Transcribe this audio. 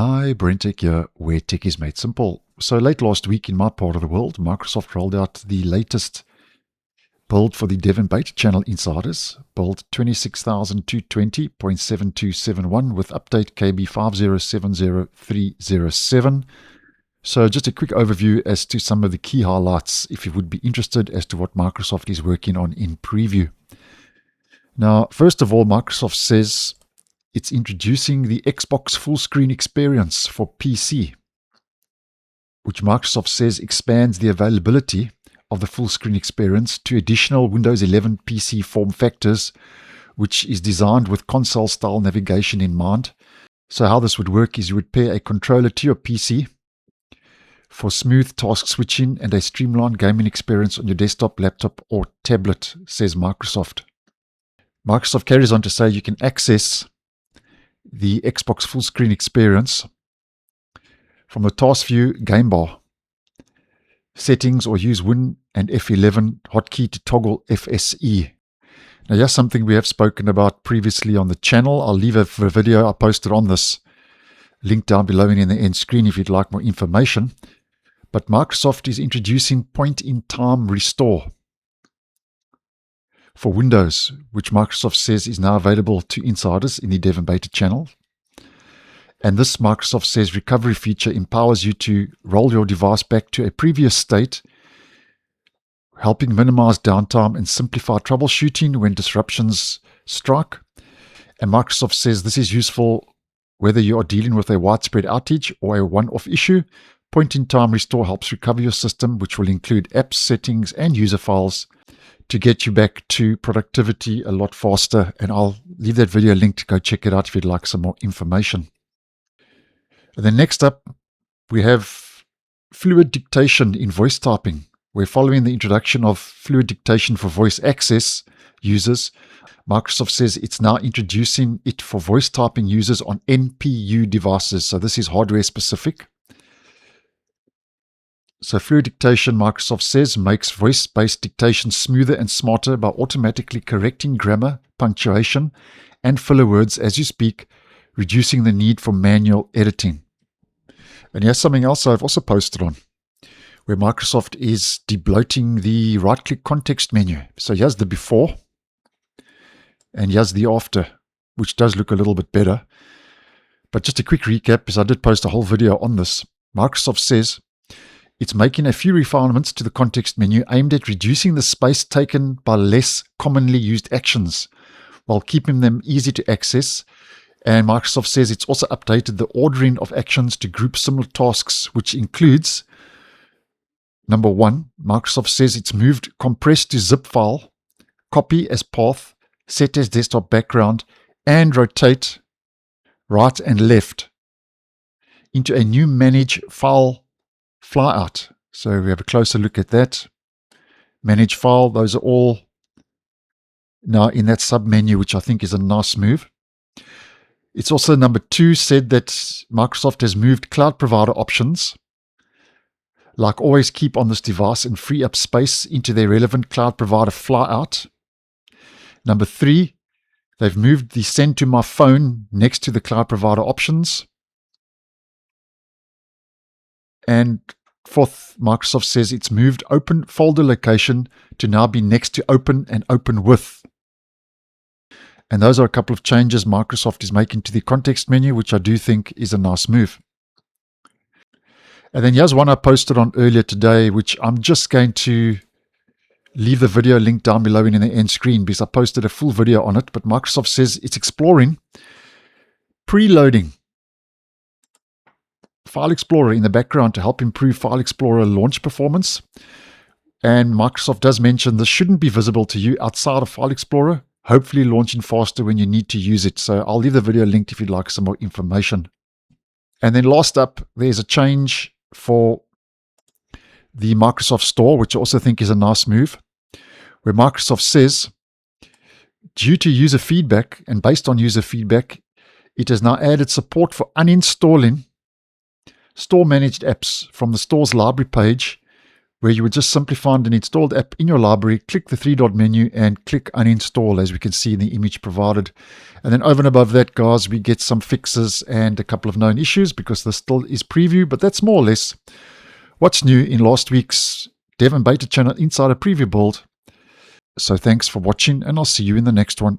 Hi, BrenTech here, where tech is made simple. So late last week in my part of the world, Microsoft rolled out the latest build for the dev and beta channel insiders, build 26220.7271 with update KB 5070307. So just a quick overview as to some of the key highlights if you would be interested as to what Microsoft is working on in preview. Now, first of all, Microsoft says it's introducing the Xbox full screen experience for PC, which Microsoft says expands the availability of the full screen experience to additional Windows 11 PC form factors, which is designed with console style navigation in mind. So how this would work is you would pair a controller to your PC for smooth task switching and a streamlined gaming experience on your desktop, laptop, or tablet, says Microsoft. Microsoft carries on to say you can access the Xbox full screen experience from the task view game bar, settings, or use Win and F11 hotkey to toggle FSE. Now, here's something we have spoken about previously on the channel. I'll leave a video I posted on this link down below and in the end screen if you'd like more information. But Microsoft is introducing point-in-time restore for Windows, which Microsoft says is now available to insiders in the dev and beta channel. And this, Microsoft says, recovery feature empowers you to roll your device back to a previous state, helping minimize downtime and simplify troubleshooting when disruptions strike. And Microsoft says this is useful whether you are dealing with a widespread outage or a one-off issue. Point-in-time restore helps recover your system, which will include apps, settings, and user files to get you back to productivity a lot faster. And I'll leave that video linked. Go check it out if you'd like some more information. And then next up, we have fluid dictation in voice typing, where following the introduction of fluid dictation for voice access users, Microsoft says it's now introducing it for voice typing users on NPU devices. So this is hardware specific. So fluid dictation, Microsoft says, makes voice-based dictation smoother and smarter by automatically correcting grammar, punctuation, and filler words as you speak, reducing the need for manual editing. And here's something else I've also posted on, where Microsoft is debloating the right-click context menu. So here's the before, and here's the after, which does look a little bit better. But just a quick recap, because I did post a whole video on this. Microsoft says it's making a few refinements to the context menu aimed at reducing the space taken by less commonly used actions while keeping them easy to access. And Microsoft says it's also updated the ordering of actions to group similar tasks, which includes, number one, Microsoft says it's moved compress to zip file, copy as path, set as desktop background, and rotate right and left into a new manage file flyout. So we have a closer look at that. Manage file, those are all now in that sub menu, which I think is a nice move. It's also number two said that Microsoft has moved cloud provider options, like always keep on this device and free up space into their relevant cloud provider flyout. Number three, they've moved the send to my phone next to the cloud provider options. And fourth, Microsoft says it's moved open folder location to now be next to open and open with. And those are a couple of changes Microsoft is making to the context menu, which I do think is a nice move. And then here's one I posted on earlier today, which I'm just going to leave the video link down below and in the end screen because I posted a full video on it. But Microsoft says it's exploring preloading File Explorer in the background to help improve File Explorer launch performance. And Microsoft does mention this shouldn't be visible to you outside of File Explorer, hopefully launching faster when you need to use it. So I'll leave the video linked if you'd like some more information. And then last up, there's a change for the Microsoft Store, which I also think is a nice move, where Microsoft says, due to user feedback and based on user feedback, it has now added support for uninstalling store-managed apps from the store's library page where you would just simply find an installed app in your library, click the three-dot menu, and click uninstall, as we can see in the image provided. And then over and above that, guys, we get some fixes and a couple of known issues, because this still is preview, but that's more or less what's new in last week's Dev and Beta channel inside a preview build. So thanks for watching, and I'll see you in the next one.